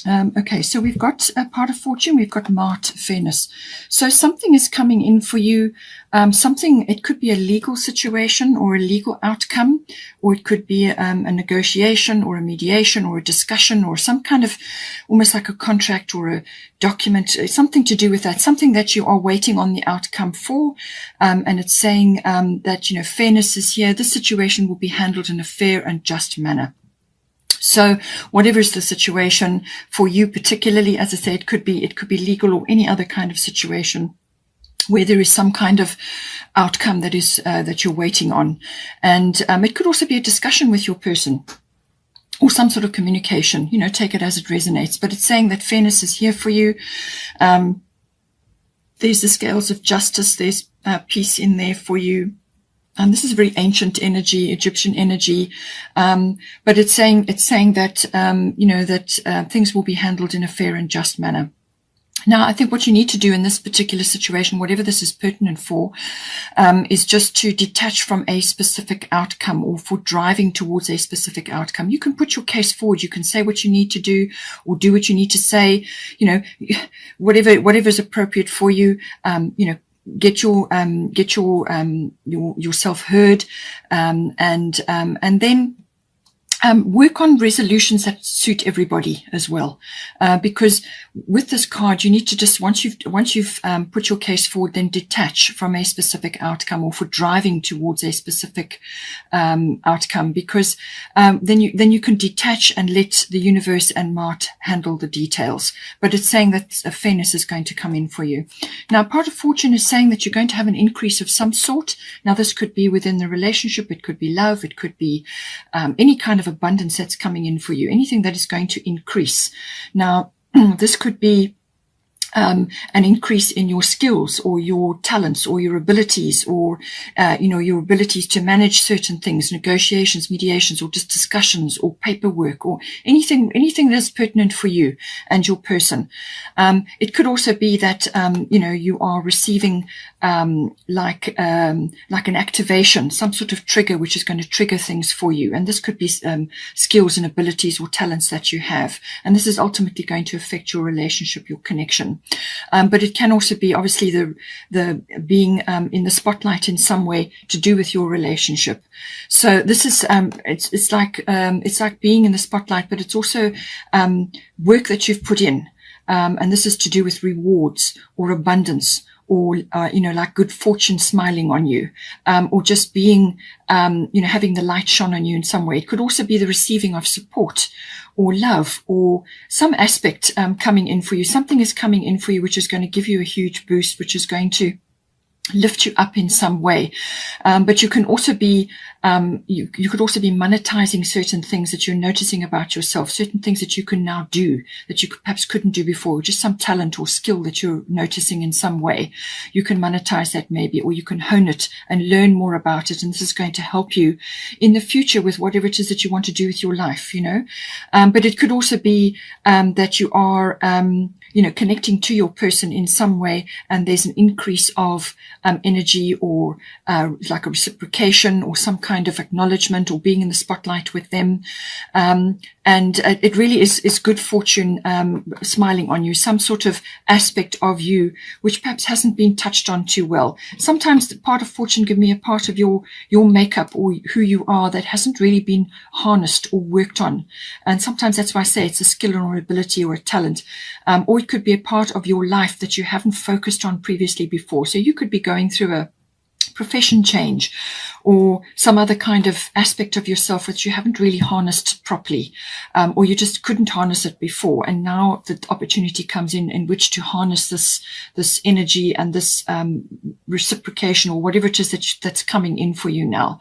Okay, so we've got a part of fortune, we've got Mart, fairness. So something is coming in for you. It could be a legal situation or a legal outcome, or it could be a negotiation or a mediation or a discussion or some kind of almost like a contract or a document, something to do with that, something that you are waiting on the outcome for. And it's saying that, fairness is here. This situation will be handled in a fair and just manner. So whatever is the situation for you, particularly, as I say, it could be legal or any other kind of situation where there is some kind of outcome that is that you're waiting on. And it could also be a discussion with your person or some sort of communication, take it as it resonates. But it's saying that fairness is here for you. There's the scales of justice. There's peace in there for you. And this is very ancient energy, Egyptian energy, but it's saying that that things will be handled in a fair and just manner. Now, I think what you need to do in this particular situation, whatever this is pertinent for, is just to detach from a specific outcome or for driving towards a specific outcome. You can put your case forward. You can say what you need to do or do what you need to say. Whatever is appropriate for you. Get yourself heard, and then work on resolutions that suit everybody as well, because with this card you need to just once you've put your case forward, then detach from a specific outcome or for driving towards a specific outcome, because then you can detach and let the universe and Mart handle the details. But it's saying that fairness is going to come in for you. Now, part of fortune is saying that you're going to have an increase of some sort. Now, this could be within the relationship, it could be love, it could be any kind of abundance that's coming in for you, anything that is going to increase. Now, this could be an increase in your skills or your talents or your abilities or, your abilities to manage certain things, negotiations, mediations, or just discussions or paperwork or anything that's pertinent for you and your person. It could also be that, you are receiving, like an activation, some sort of trigger, which is going to trigger things for you. And this could be, skills and abilities or talents that you have. And this is ultimately going to affect your relationship, your connection. But it can also be obviously the being in the spotlight in some way to do with your relationship. So this is it's like being in the spotlight, but it's also work that you've put in, and this is to do with rewards or abundance, or, like good fortune smiling on you, or just being, having the light shone on you in some way. It could also be the receiving of support or love or some aspect coming in for you. Something is coming in for you which is going to give you a huge boost, which is going to lift you up in some way. But you can also be, you could also be monetizing certain things that you're noticing about yourself, certain things that you can now do that you perhaps couldn't do before, just some talent or skill that you're noticing in some way. You can monetize that maybe, or you can hone it and learn more about it. And this is going to help you in the future with whatever it is that you want to do with your life, But it could also be, that you are, connecting to your person in some way, and there's an increase of energy or like a reciprocation or some kind of acknowledgement or being in the spotlight with them. And it really is good fortune smiling on you, some sort of aspect of you which perhaps hasn't been touched on too well. Sometimes the part of fortune give me a part of your makeup or who you are that hasn't really been harnessed or worked on. And sometimes that's why I say it's a skill or ability or a talent. Or it could be a part of your life that you haven't focused on previously before. So you could be going through a profession change or some other kind of aspect of yourself that you haven't really harnessed properly, or you just couldn't harness it before. And now the opportunity comes in which to harness this energy and this reciprocation or whatever it is that's coming in for you now.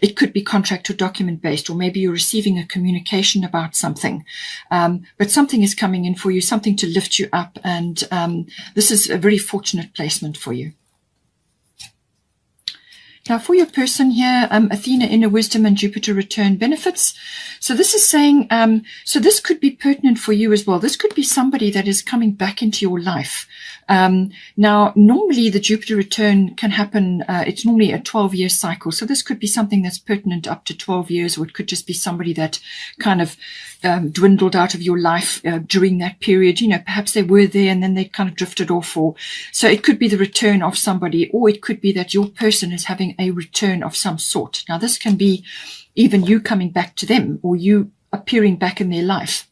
It could be contract or document based, or maybe you're receiving a communication about something, but something is coming in for you, something to lift you up. And this is a very fortunate placement for you. Now, for your person here, Athena, inner wisdom, and Jupiter return benefits. So this is saying, so this could be pertinent for you as well. This could be somebody that is coming back into your life. Now, normally the Jupiter return can happen, it's normally a 12-year cycle. So this could be something that's pertinent up to 12 years, or it could just be somebody that kind of dwindled out of your life during that period. You know, perhaps they were there and then they kind of drifted off. Or so it could be the return of somebody, or it could be that your person is having a return of some sort. Now, this can be even you coming back to them, or you appearing back in their life.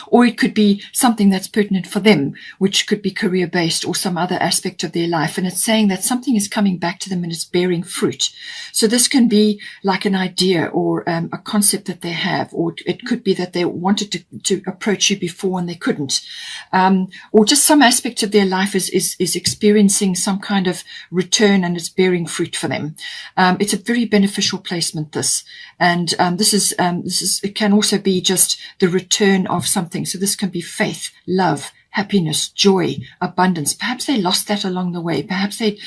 Or it could be something that's pertinent for them, which could be career-based or some other aspect of their life. And it's saying that something is coming back to them and it's bearing fruit. So this can be like an idea or a concept that they have, or it could be that they wanted to approach you before and they couldn't. Or just some aspect of their life is experiencing some kind of return and it's bearing fruit for them. It's a very beneficial placement, this. And this is it can also be just the return of something. So this can be faith, love, happiness, joy, abundance. Perhaps they lost that along the way. Perhaps they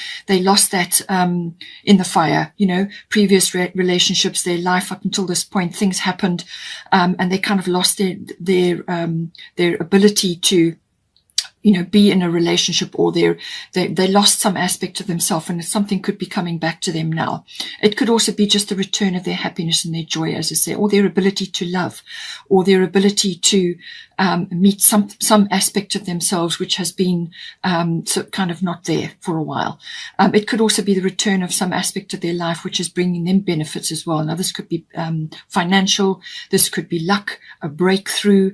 lost that in the fire, you know, previous relationships, their life up until this point, things happened, and they kind of lost their ability to, you know, be in a relationship, or they lost some aspect of themselves, and something could be coming back to them now. It could also be just the return of their happiness and their joy, as I say, or their ability to love, or their ability to meet some aspect of themselves which has been so kind of not there for a while. It could also be the return of some aspect of their life which is bringing them benefits as well. Now, this could be financial, this could be luck, a breakthrough,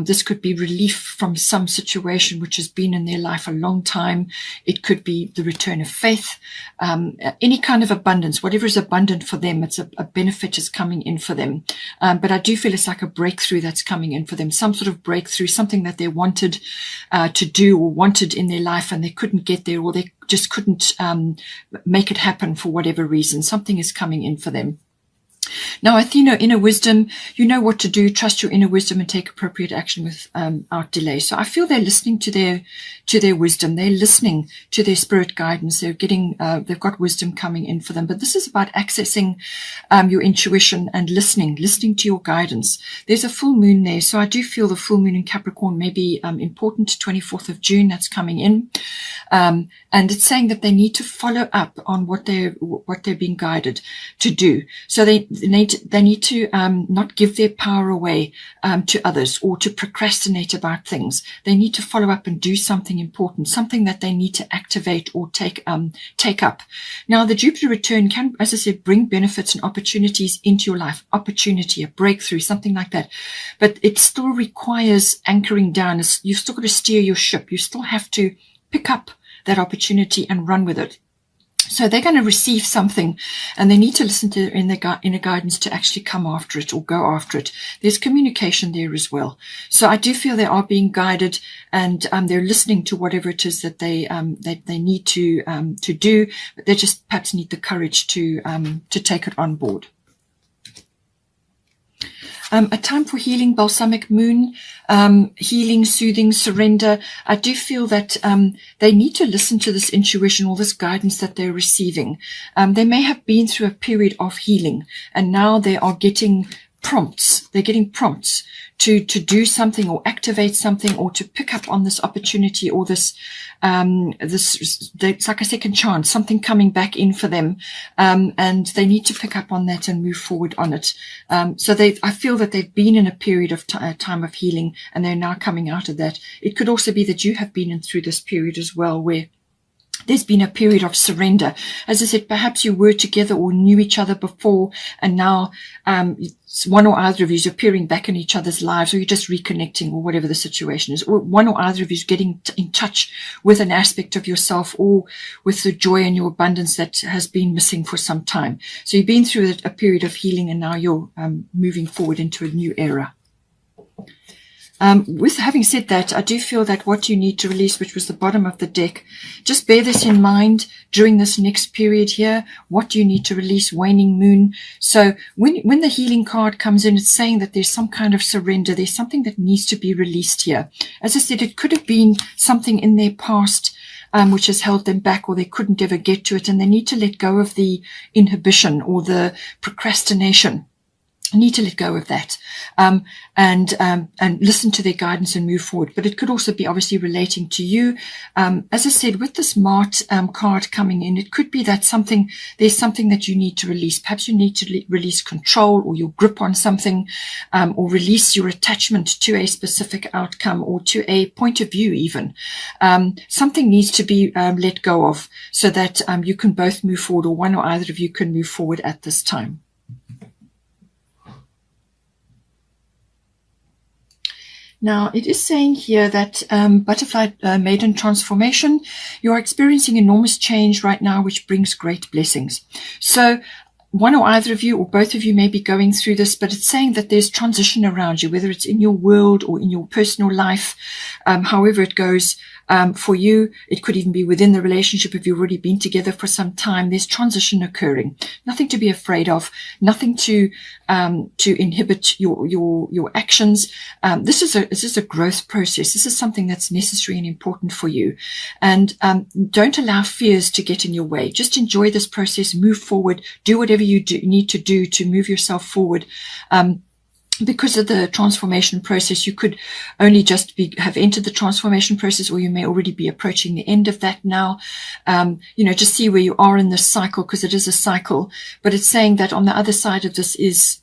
this could be relief from some situation which has been in their life a long time. It could be the return of faith, any kind of abundance, whatever is abundant for them. It's a benefit is coming in for them. But I do feel it's like a breakthrough that's coming in for them, some sort of breakthrough, something that they wanted to do or wanted in their life and they couldn't get there, or they just couldn't make it happen for whatever reason. Something is coming in for them. Now, Athena, inner wisdom, you know what to do. Trust your inner wisdom and take appropriate action without delay. So I feel they're listening to their wisdom. They're listening to their spirit guidance. They're getting, they've got wisdom coming in for them. But this is about accessing your intuition and listening to your guidance. There's a full moon there. So I do feel the full moon in Capricorn may be important, 24th of June, that's coming in. And it's saying that they need to follow up on what they're being guided to do. So they need to not give their power away to others, or to procrastinate about things. They need to follow up and do something important, something that they need to activate or take up. Now, the Jupiter return can, as I said, bring benefits and opportunities into your life, opportunity, a breakthrough, something like that. But it still requires anchoring down. You've still got to steer your ship. You still have to pick up that opportunity and run with it. So they're going to receive something, and they need to listen to inner guidance to actually come after it or go after it. There's communication there as well. So I do feel they are being guided, and they're listening to whatever it is that they need to do. But they just perhaps need the courage to take it on board. A time for healing, balsamic moon, healing, soothing, surrender. I do feel that they need to listen to this intuition or this guidance that they're receiving. They may have been through a period of healing, and now they are getting prompts. They're getting prompts to do something or activate something, or to pick up on this opportunity, or this it's like a second chance, something coming back in for them, and they need to pick up on that and move forward on it. So I feel that they've been in a period of time of healing, and they're now coming out of that. It could also be that you have been in through this period as well, where there's been a period of surrender. As I said, perhaps you were together or knew each other before, and now one or other of you is appearing back in each other's lives, or you're just reconnecting, or whatever the situation is, or one or other of you is getting in touch with an aspect of yourself, or with the joy and your abundance that has been missing for some time. So you've been through a period of healing, and now you're moving forward into a new era. With having said that, I do feel that what you need to release, which was the bottom of the deck, just bear this in mind during this next period here. What do you need to release? Waning moon. So when the healing card comes in, it's saying that there's some kind of surrender. There's something that needs to be released here. As I said, it could have been something in their past which has held them back, or they couldn't ever get to it, and they need to let go of the inhibition or the procrastination. Need to let go of that, and listen to their guidance and move forward. But it could also be obviously relating to you. As I said, with the Smart card coming in, it could be that there's something that you need to release. Perhaps you need to release control or your grip on something, or release your attachment to a specific outcome or to a point of view even. Something needs to be let go of so that you can both move forward, or one or either of you can move forward at this time. Now, it is saying here that Butterfly Maiden Transformation, you are experiencing enormous change right now, which brings great blessings. So one or either of you or both of you may be going through this, but it's saying that there's transition around you, whether it's in your world or in your personal life, however it goes. For you, it could even be within the relationship if you've already been together for some time. There's transition occurring. Nothing to be afraid of. Nothing to inhibit your actions. This is a growth process. This is something that's necessary and important for you. And don't allow fears to get in your way. Just enjoy this process. Move forward. Do whatever you need to do to move yourself forward. Because of the transformation process, you could only just have entered the transformation process, or you may already be approaching the end of that now. Just see where you are in this cycle, because it is a cycle. But it's saying that on the other side of this is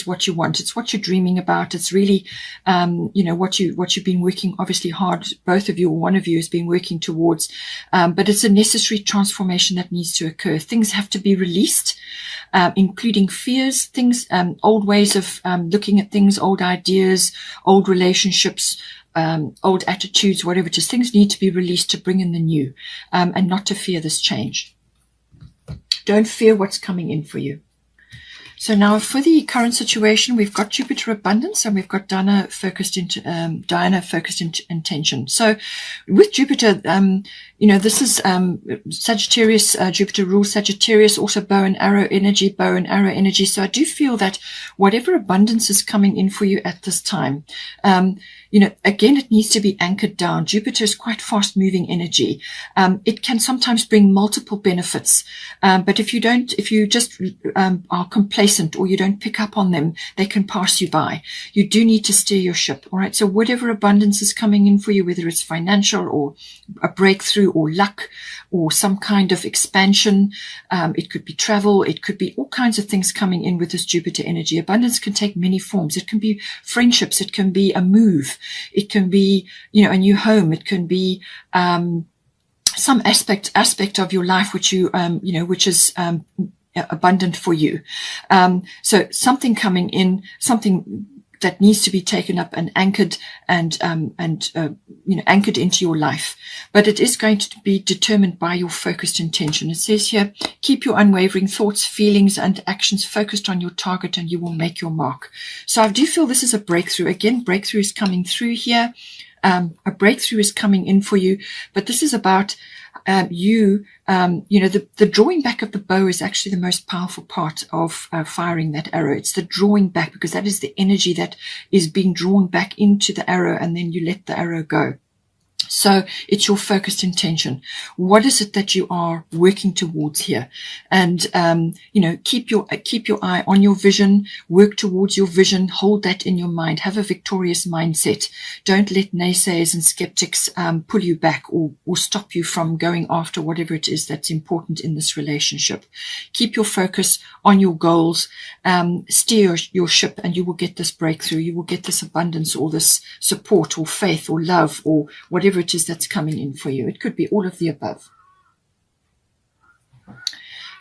what you want. It's what you're dreaming about. It's really, what you've been working obviously hard. Both of you or one of you has been working towards. But it's a necessary transformation that needs to occur. Things have to be released, including fears, things, old ways of looking at things, old ideas, old relationships, old attitudes, whatever it is. Things need to be released to bring in the new, and not to fear this change. Don't fear what's coming in for you. So now for the current situation, we've got Jupiter abundance and we've got Diana focused intention. So with Jupiter, this is Sagittarius. Jupiter rules Sagittarius, also bow and arrow energy. So I do feel that whatever abundance is coming in for you at this time, again, it needs to be anchored down. Jupiter is quite fast moving energy. It can sometimes bring multiple benefits. But if you just are complacent or you don't pick up on them, they can pass you by. You do need to steer your ship. All right. So whatever abundance is coming in for you, whether it's financial or a breakthrough or luck or some kind of expansion, it could be travel. It could be all kinds of things coming in with this Jupiter energy. Abundance can take many forms. It can be friendships. It can be a move. It can be, a new home. It can be some aspect of your life which which is abundant for you. So something coming in, something that needs to be taken up and anchored and anchored into your life. But it is going to be determined by your focused intention. It says here, keep your unwavering thoughts, feelings, and actions focused on your target and you will make your mark. So I do feel this is a breakthrough. Again, breakthrough is coming through here. A breakthrough is coming in for you, but this is about the drawing back of the bow is actually the most powerful part of firing that arrow. It's the drawing back, because that is the energy that is being drawn back into the arrow, and then you let the arrow go. So it's your focused intention. What is it that you are working towards here? And, keep your eye on your vision, work towards your vision, hold that in your mind, have a victorious mindset. Don't let naysayers and skeptics, pull you back or stop you from going after whatever it is that's important in this relationship. Keep your focus on your goals, steer your ship, and you will get this breakthrough. You will get this abundance or this support or faith or love or whatever it is that's coming in for you. It could be all of the above.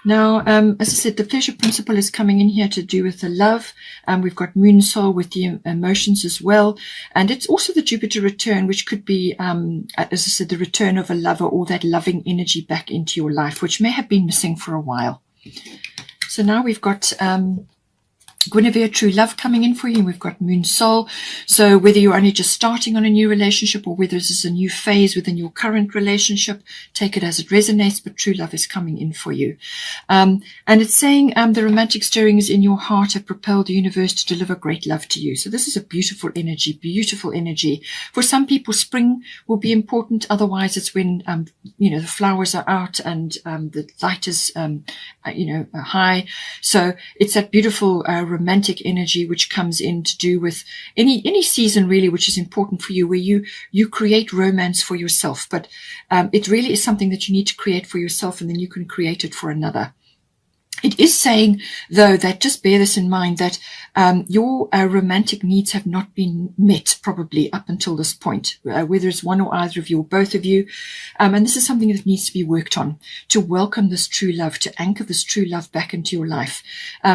Now, as I said, the pleasure principle is coming in here to do with the love. We've got moon soul with the emotions as well. And it's also the Jupiter return, which could be, as I said, the return of a lover or that loving energy back into your life, which may have been missing for a while. So now we've got Guinevere, true love coming in for you. And we've got Moon Soul. So whether you're only just starting on a new relationship or whether this is a new phase within your current relationship, take it as it resonates, but true love is coming in for you. And it's saying the romantic stirrings in your heart have propelled the universe to deliver great love to you. So this is a beautiful energy, beautiful energy. For some people, spring will be important. Otherwise, it's when, the flowers are out and the light is, high. So it's that beautiful romantic energy which comes in to do with any season really which is important for you, where you create romance for yourself, but it really is something that you need to create for yourself, and then you can create it for another. It is saying, though, that just bear this in mind, that your romantic needs have not been met probably up until this point, whether it's one or either of you or both of you. And this is something that needs to be worked on, to welcome this true love, to anchor this true love back into your life.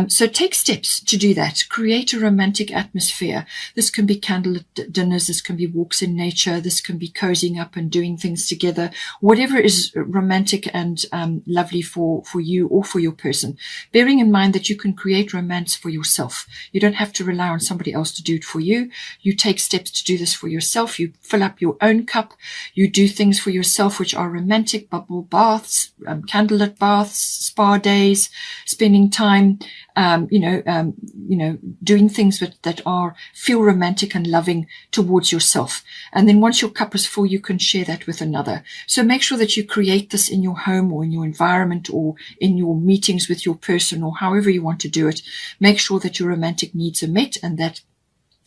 So take steps to do that. Create a romantic atmosphere. This can be candlelit dinners. This can be walks in nature. This can be cozying up and doing things together. Whatever is romantic and lovely for you or for your person. Bearing in mind that you can create romance for yourself. You don't have to rely on somebody else to do it for you. You take steps to do this for yourself. You fill up your own cup. You do things for yourself which are romantic, bubble baths, candlelit baths, spa days, spending time, doing things that feel romantic and loving towards yourself. And then once your cup is full, you can share that with another. So make sure that you create this in your home or in your environment or in your meetings with your person, or however you want to do it. Make sure that your romantic needs are met and that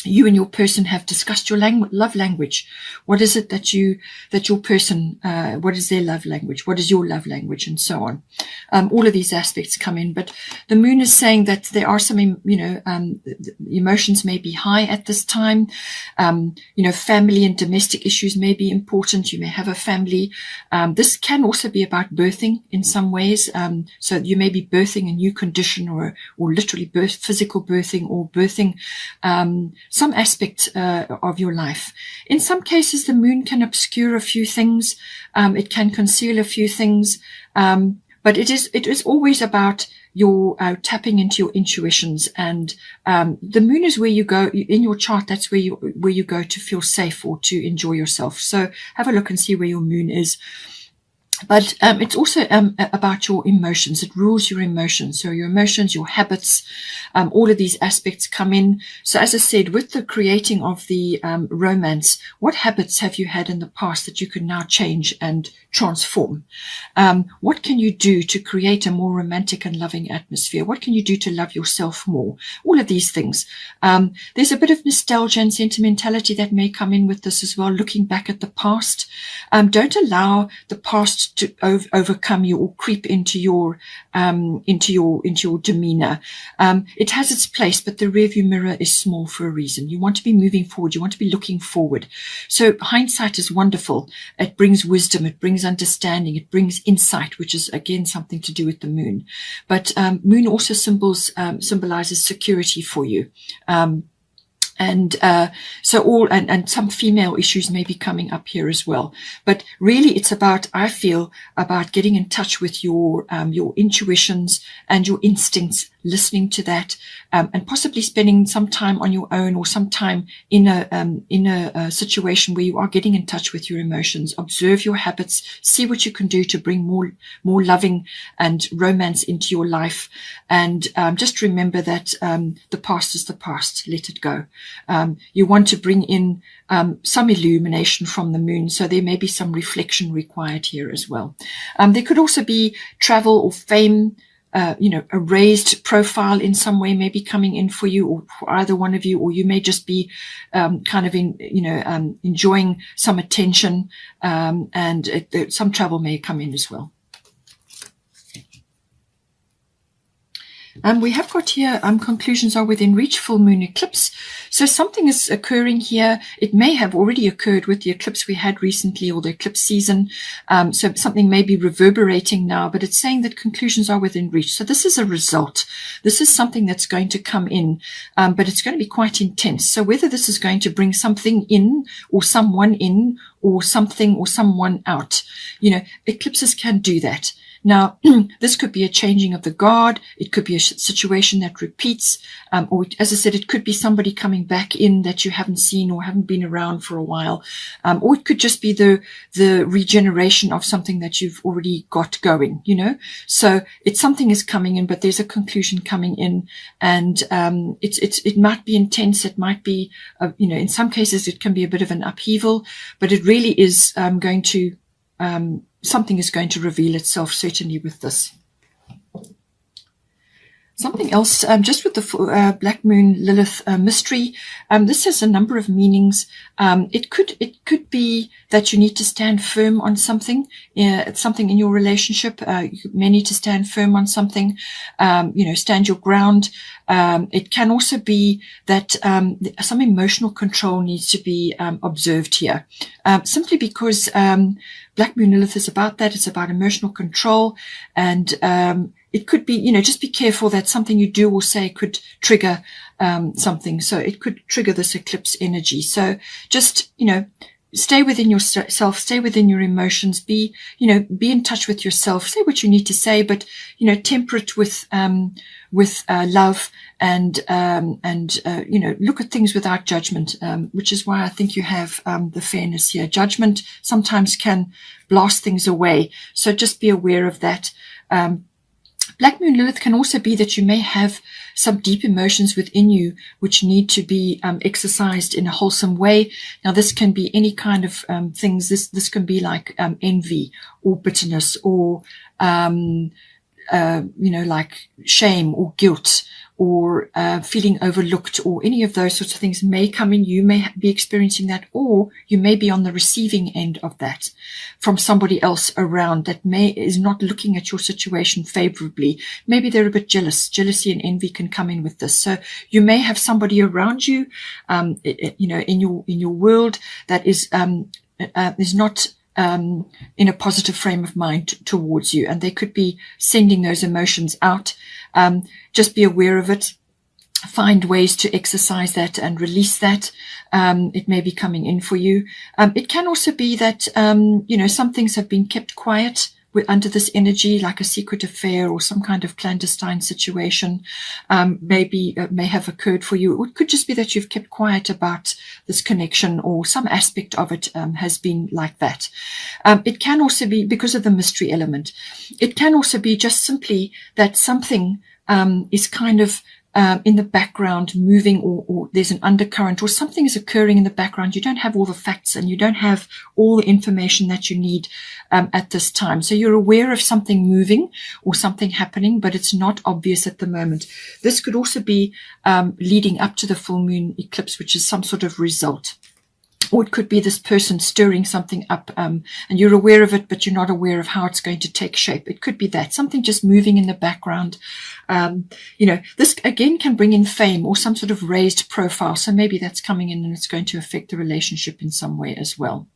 you and your person have discussed your love language. What is it that your person, what is their love language? What is your love language? And so on. All of these aspects come in, but the moon is saying that there are some, emotions may be high at this time. Family and domestic issues may be important. You may have a family. This can also be about birthing in some ways. So you may be birthing a new condition or literally physical birthing or birthing, some aspect of your life. In some cases, the moon can obscure a few things. It can conceal a few things. But it is always about your tapping into your intuitions. And the moon is where you go in your chart. That's where you go to feel safe or to enjoy yourself. So have a look and see where your moon is. But it's also about your emotions. It rules your emotions. So your emotions, your habits, all of these aspects come in. So as I said, with the creating of the romance, what habits have you had in the past that you can now change and transform? What can you do to create a more romantic and loving atmosphere? What can you do to love yourself more? All of these things. There's a bit of nostalgia and sentimentality that may come in with this as well, looking back at the past. Don't allow the past to overcome you or creep into your demeanor. It has its place, but the rearview mirror is small for a reason. You want to be moving forward. You want to be looking forward. So hindsight is wonderful. It brings wisdom. It brings understanding. It brings insight, which is again something to do with the moon. But moon also symbolizes security for you. And some female issues may be coming up here as well. But really it's about, I feel, about getting in touch with your intuitions and your instincts, listening to that, and possibly spending some time on your own or some time in a situation where you are getting in touch with your emotions. Observe your habits, see what you can do to bring more loving and romance into your life. And just remember that the past is the past. Let it go. You want to bring in some illumination from the moon, so there may be some reflection required here as well. There could also be travel or fame, a raised profile in some way may be coming in for you or for either one of you, or you may just be enjoying some attention, and some travel may come in as well. We have got here, conclusions are within reach, full moon eclipse. So something is occurring here. It may have already occurred with the eclipse we had recently or the eclipse season. So something may be reverberating now, but it's saying that conclusions are within reach. So this is a result. This is something that's going to come in, but it's going to be quite intense. So whether this is going to bring something in or someone in or something or someone out, eclipses can do that. Now, this could be a changing of the guard. It could be a situation that repeats, or as I said, it could be somebody coming back in that you haven't seen or haven't been around for a while, or it could just be the regeneration of something that you've already got going, you know. So it's something is coming in, but there's a conclusion coming in, and it might be intense. It might be, you know, in some cases it can be a bit of an upheaval, but it really is going to something is going to reveal itself, certainly with this. Something else, just with the Black Moon Lilith mystery, this has a number of meanings. It could be that you need to stand firm on something, something in your relationship. You may need to stand firm on something, you know, stand your ground. It can also be that some emotional control needs to be observed here, simply because Black Moon Lilith is about that. It's about emotional control, and it could be, you know, just be careful that something you do or say could trigger something. So it could trigger this eclipse energy. So just, you know, stay within yourself, stay within your emotions, be in touch with yourself, say what you need to say, but, you know, temper it with love and you know, look at things without judgment, which is why I think you have the fairness here. Judgment sometimes can blast things away. So just be aware of that. Black Moon Lilith can also be that you may have some deep emotions within you which need to be exercised in a wholesome way. Now, this can be any kind of things. This can be like envy or bitterness or, you know, like shame or guilt or feeling overlooked, or any of those sorts of things may come in. You may be experiencing that, or you may be on the receiving end of that from somebody else around that is not looking at your situation favorably. Maybe they're a bit jealous. Jealousy and envy can come in with this. So you may have somebody around you, you know, in your world that is not in a positive frame of mind towards you, and they could be sending those emotions out. Just be aware of it. Find ways to exercise that and release that. It may be coming in for you. It can also be that, you know, some things have been kept quiet under this energy, like a secret affair or some kind of clandestine situation, may have occurred for you. It could just be that you've kept quiet about this connection, or some aspect of it has been like that. It can also be because of the mystery element. It can also be just simply that something is kind of in the background moving, or there's an undercurrent, or something is occurring in the background. You don't have all the facts and you don't have all the information that you need at this time. So you're aware of something moving or something happening, but it's not obvious at the moment. This could also be leading up to the full moon eclipse, which is some sort of result. Or it could be this person stirring something up, and you're aware of it, but you're not aware of how it's going to take shape. It could be that something just moving in the background. You know, this again can bring in fame or some sort of raised profile. So maybe that's coming in and it's going to affect the relationship in some way as well.